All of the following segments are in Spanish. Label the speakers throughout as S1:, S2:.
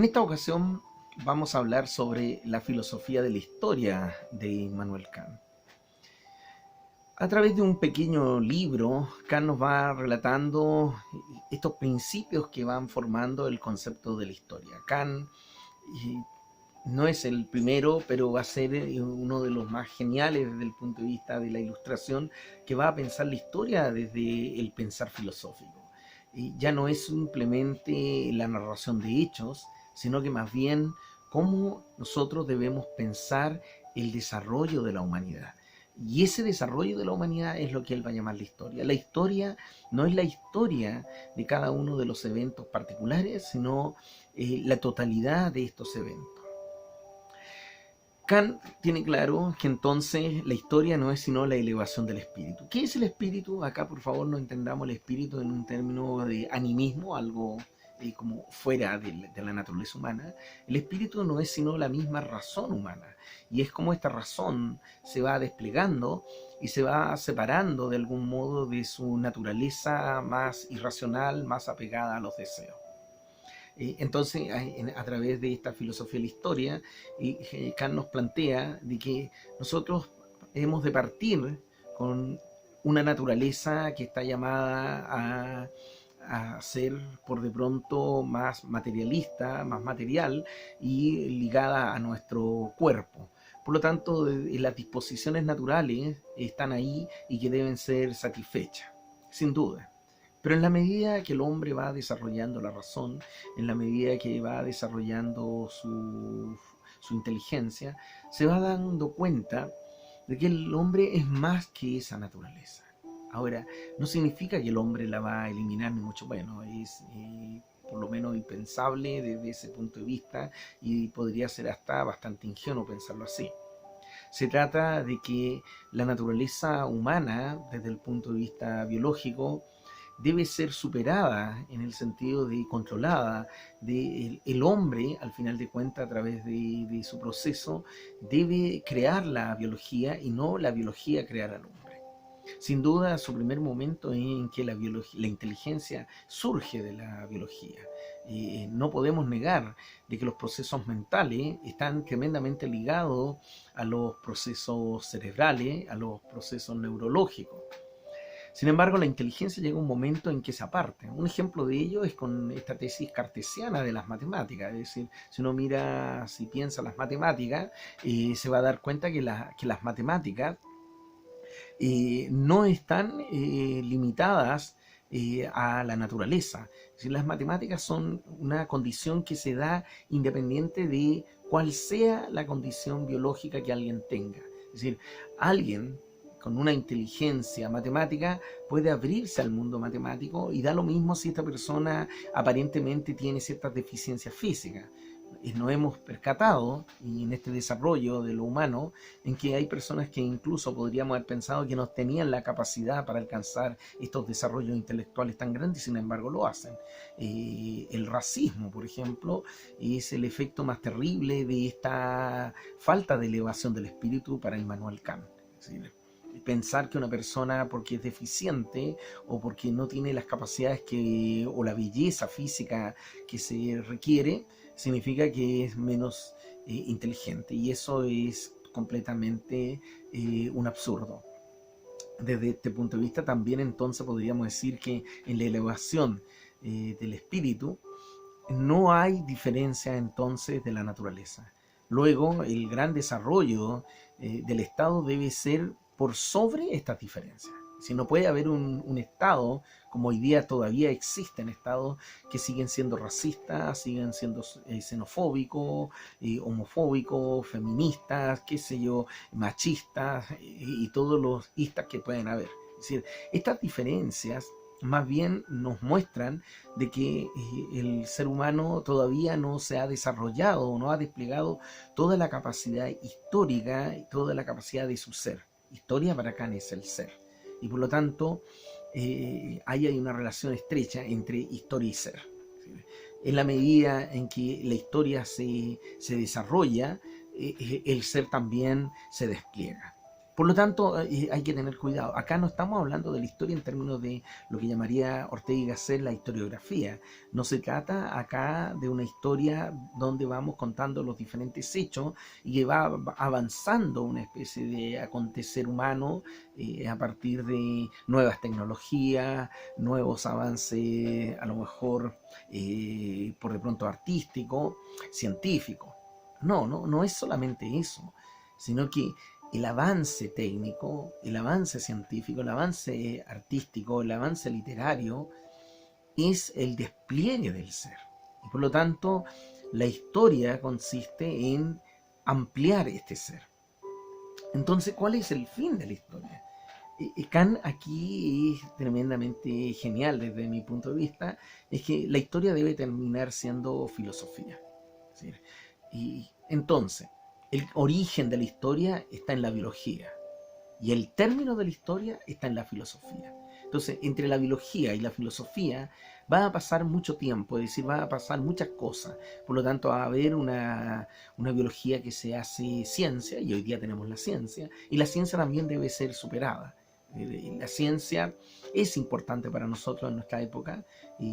S1: En esta ocasión vamos a hablar sobre la filosofía de la historia de Immanuel Kant. A través de un pequeño libro, Kant nos va relatando estos principios que van formando el concepto de la historia. Kant no es el primero, pero va a ser uno de los más geniales desde el punto de vista de la ilustración, que va a pensar la historia desde el pensar filosófico. Ya no es simplemente la narración de hechos, sino que más bien cómo nosotros debemos pensar el desarrollo de la humanidad. Y ese desarrollo de la humanidad es lo que él va a llamar la historia. La historia no es la historia de cada uno de los eventos particulares, sino la totalidad de estos eventos. Kant tiene claro que entonces la historia no es sino la elevación del espíritu. ¿Qué es el espíritu? Acá por favor no entendamos el espíritu en un término de animismo, algo como fuera de la naturaleza humana. El espíritu no es sino la misma razón humana, y es como esta razón se va desplegando y se va separando de algún modo de su naturaleza más irracional, más apegada a los deseos. Entonces, a través de esta filosofía de la historia, Kant nos plantea de que nosotros hemos de partir con una naturaleza que está llamada a ser por de pronto más materialista, más material y ligada a nuestro cuerpo. Por lo tanto, las disposiciones naturales están ahí y que deben ser satisfechas, sin duda. Pero en la medida que el hombre va desarrollando la razón, en la medida que va desarrollando su inteligencia, se va dando cuenta de que el hombre es más que esa naturaleza. Ahora, no significa que el hombre la va a eliminar, ni mucho menos. Es por lo menos impensable desde ese punto de vista, y podría ser hasta bastante ingenuo pensarlo así. Se trata de que la naturaleza humana, desde el punto de vista biológico, debe ser superada en el sentido de controlada. El hombre, al final de cuentas, a través de su proceso, debe crear la biología y no la biología crear al hombre. Sin duda, su primer momento en que la inteligencia surge de la biología. No podemos negar de que los procesos mentales están tremendamente ligados a los procesos cerebrales, a los procesos neurológicos. Sin embargo, la inteligencia llega a un momento en que se aparta. Un ejemplo de ello es con esta tesis cartesiana de las matemáticas. Es decir, si uno mira, si piensa las matemáticas, se va a dar cuenta que las matemáticas no están limitadas a la naturaleza. Es decir, las matemáticas son una condición que se da independiente de cuál sea la condición biológica que alguien tenga. Es decir, alguien con una inteligencia matemática puede abrirse al mundo matemático, y da lo mismo si esta persona aparentemente tiene ciertas deficiencias físicas. Nos hemos percatado, y en este desarrollo de lo humano, en que hay personas que incluso podríamos haber pensado que no tenían la capacidad para alcanzar estos desarrollos intelectuales tan grandes, y sin embargo lo hacen. El racismo, por ejemplo, es el efecto más terrible de esta falta de elevación del espíritu para Immanuel Kant. Es decir, pensar que una persona, porque es deficiente o porque no tiene las capacidades o la belleza física que se requiere, significa que es menos inteligente, y eso es completamente un absurdo. Desde este punto de vista también entonces podríamos decir que en la elevación del espíritu no hay diferencia entonces de la naturaleza. Luego, el gran desarrollo del Estado debe ser por sobre estas diferencias. Si no puede haber un Estado, como hoy día todavía existen estados que siguen siendo racistas, siguen siendo xenofóbicos, homofóbicos, feministas, qué sé yo, machistas, y todos los istas que pueden haber. Es decir, estas diferencias más bien nos muestran de que el ser humano todavía no se ha desarrollado, no ha desplegado toda la capacidad histórica y toda la capacidad de su ser. Historia para Kant es el ser, y por lo tanto hay una relación estrecha entre historia y ser. En la medida en que la historia se desarrolla, el ser también se despliega. Por lo tanto, hay que tener cuidado. Acá no estamos hablando de la historia en términos de lo que llamaría Ortega y Gasset la historiografía. No se trata acá de una historia donde vamos contando los diferentes hechos y que va avanzando una especie de acontecer humano a partir de nuevas tecnologías, nuevos avances, a lo mejor por de pronto artísticos, científicos. No es solamente eso, sino que el avance técnico, el avance científico, el avance artístico, el avance literario es el despliegue del ser. Y por lo tanto, la historia consiste en ampliar este ser. Entonces, ¿cuál es el fin de la historia? Kant aquí es tremendamente genial desde mi punto de vista, es que la historia debe terminar siendo filosofía. ¿Sí? Y entonces, el origen de la historia está en la biología y el término de la historia está en la filosofía. Entonces, entre la biología y la filosofía va a pasar mucho tiempo, es decir, va a pasar muchas cosas. Por lo tanto, va a haber una biología que se hace ciencia, y hoy día tenemos la ciencia, y la ciencia también debe ser superada. La ciencia es importante para nosotros en nuestra época,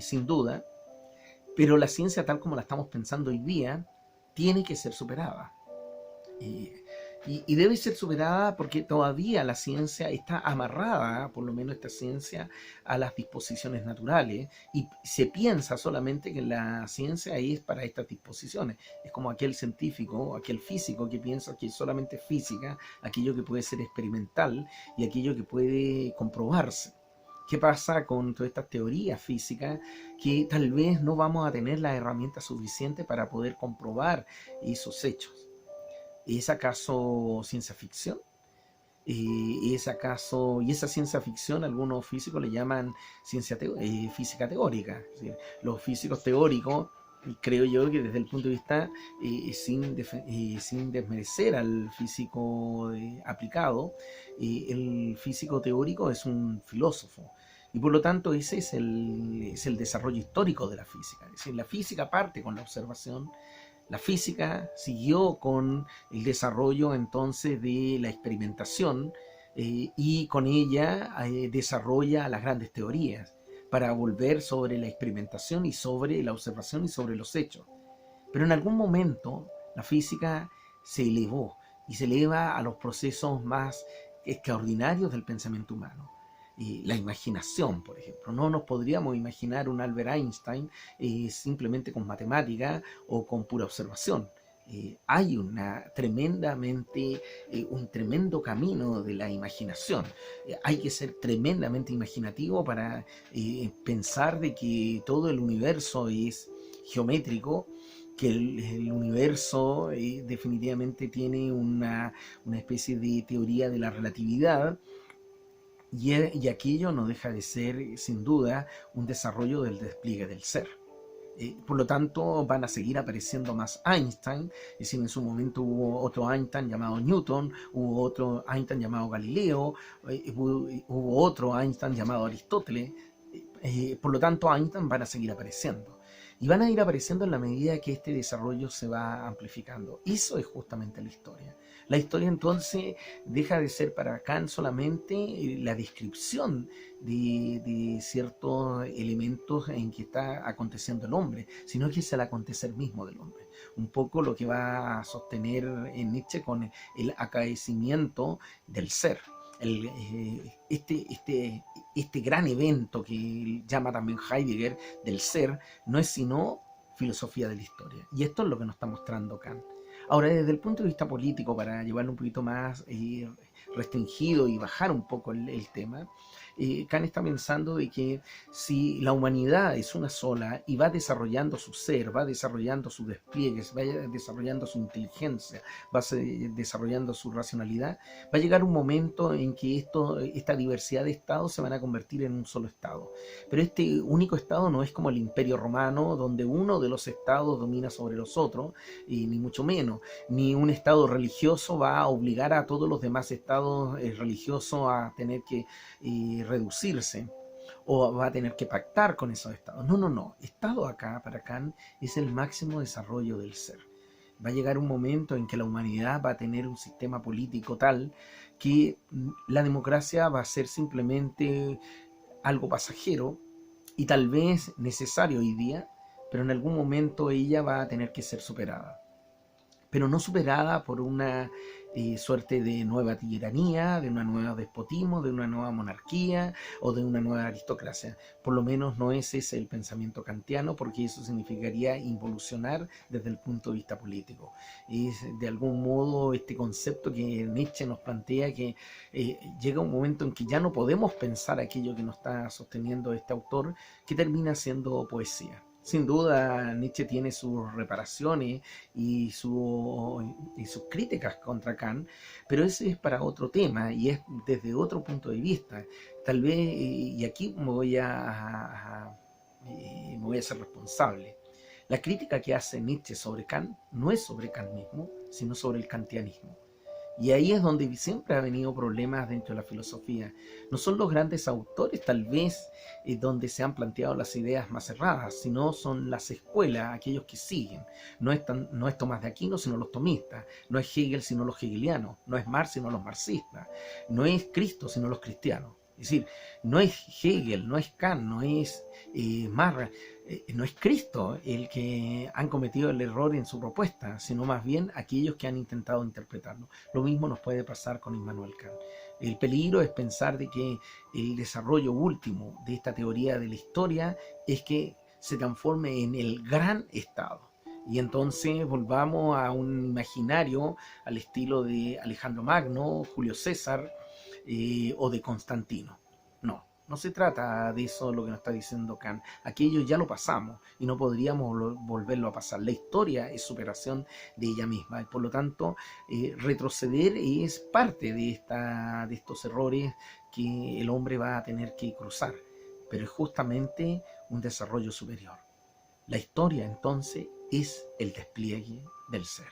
S1: sin duda, pero la ciencia tal como la estamos pensando hoy día tiene que ser superada. Y debe ser superada porque todavía la ciencia está amarrada, por lo menos esta ciencia, a las disposiciones naturales, y se piensa solamente que la ciencia es para estas disposiciones. Es como aquel científico, aquel físico que piensa que es solamente física, aquello que puede ser experimental y aquello que puede comprobarse. ¿Qué pasa con todas estas teorías físicas? Que tal vez no vamos a tener las herramientas suficientes para poder comprobar esos hechos. ¿Es acaso ciencia ficción? ¿Es acaso, y esa ciencia ficción algunos físicos le llaman física teórica? Es decir, los físicos teóricos, creo yo que desde el punto de vista, sin desmerecer al físico aplicado, el físico teórico es un filósofo. Y por lo tanto ese es el desarrollo histórico de la física. Es decir, la física parte con la observación. La física siguió con el desarrollo entonces de la experimentación y con ella desarrolla las grandes teorías para volver sobre la experimentación y sobre la observación y sobre los hechos. Pero en algún momento la física se elevó y se eleva a los procesos más extraordinarios del pensamiento humano. La imaginación, por ejemplo. No nos podríamos imaginar un Albert Einstein simplemente con matemática o con pura observación. Hay un tremendo camino de la imaginación. Hay que ser tremendamente imaginativo para pensar de que todo el universo es geométrico, que el universo definitivamente tiene una especie de teoría de la relatividad. Y aquello no deja de ser, sin duda, un desarrollo del despliegue del ser. Por lo tanto, van a seguir apareciendo más Einstein. Es decir, en su momento hubo otro Einstein llamado Newton, hubo otro Einstein llamado Galileo, hubo otro Einstein llamado Aristóteles. Por lo tanto, Einstein van a seguir apareciendo. Y van a ir apareciendo en la medida que este desarrollo se va amplificando. Eso es justamente la historia. La historia entonces deja de ser para Kant solamente la descripción de ciertos elementos en que está aconteciendo el hombre, sino que es el acontecer mismo del hombre. Un poco lo que va a sostener en Nietzsche con el acaecimiento del ser. Este gran evento que llama también Heidegger del ser no es sino filosofía de la historia. Y esto es lo que nos está mostrando Kant. Ahora, desde el punto de vista político, para llevarlo un poquito más restringido y bajar un poco el tema, Kant está pensando de que si la humanidad es una sola y va desarrollando su ser, va desarrollando sus despliegues, va desarrollando su inteligencia, va desarrollando su racionalidad, va a llegar un momento en que esta diversidad de estados se van a convertir en un solo estado. Pero este único estado no es como el Imperio Romano, donde uno de los estados domina sobre los otros, ni mucho menos, ni un estado religioso va a obligar a todos los demás estados religiosos a tener que reducirse o va a tener que pactar con esos estados. No. Estado acá para Kant es el máximo desarrollo del ser. Va a llegar un momento en que la humanidad va a tener un sistema político tal que la democracia va a ser simplemente algo pasajero y tal vez necesario hoy día, pero en algún momento ella va a tener que ser superada, pero no superada por una suerte de nueva tiranía, de una nueva despotismo, de una nueva monarquía o de una nueva aristocracia. Por lo menos no es ese el pensamiento kantiano, porque eso significaría involucionar desde el punto de vista político. Es de algún modo este concepto que Nietzsche nos plantea, que llega un momento en que ya no podemos pensar aquello que nos está sosteniendo este autor, que termina siendo poesía. Sin duda, Nietzsche tiene sus reparaciones y sus críticas contra Kant, pero ese es para otro tema y es desde otro punto de vista. Tal vez, y aquí me voy a ser responsable. La crítica que hace Nietzsche sobre Kant no es sobre Kant mismo, sino sobre el kantianismo. Y ahí es donde siempre ha venido problemas dentro de la filosofía. No son los grandes autores tal vez donde se han planteado las ideas más cerradas, sino son las escuelas, aquellos que siguen. No es Tomás de Aquino, sino los tomistas. No es Hegel, sino los hegelianos. No es Marx, sino los marxistas. No es Cristo, sino los cristianos. Es decir, no es Hegel, no es Kant, no es Marx, no es Cristo el que han cometido el error en su propuesta, sino más bien aquellos que han intentado interpretarlo. Lo mismo nos puede pasar con Immanuel Kant. El peligro es pensar de que el desarrollo último de esta teoría de la historia es que se transforme en el gran Estado. Y entonces volvamos a un imaginario al estilo de Alejandro Magno, Julio César o de Constantino. No, no se trata de eso lo que nos está diciendo Kant. Aquello ya lo pasamos y no podríamos volverlo a pasar. La historia es superación de ella misma y por lo tanto retroceder es parte de estos errores que el hombre va a tener que cruzar, pero es justamente un desarrollo superior. La historia entonces es el despliegue del ser.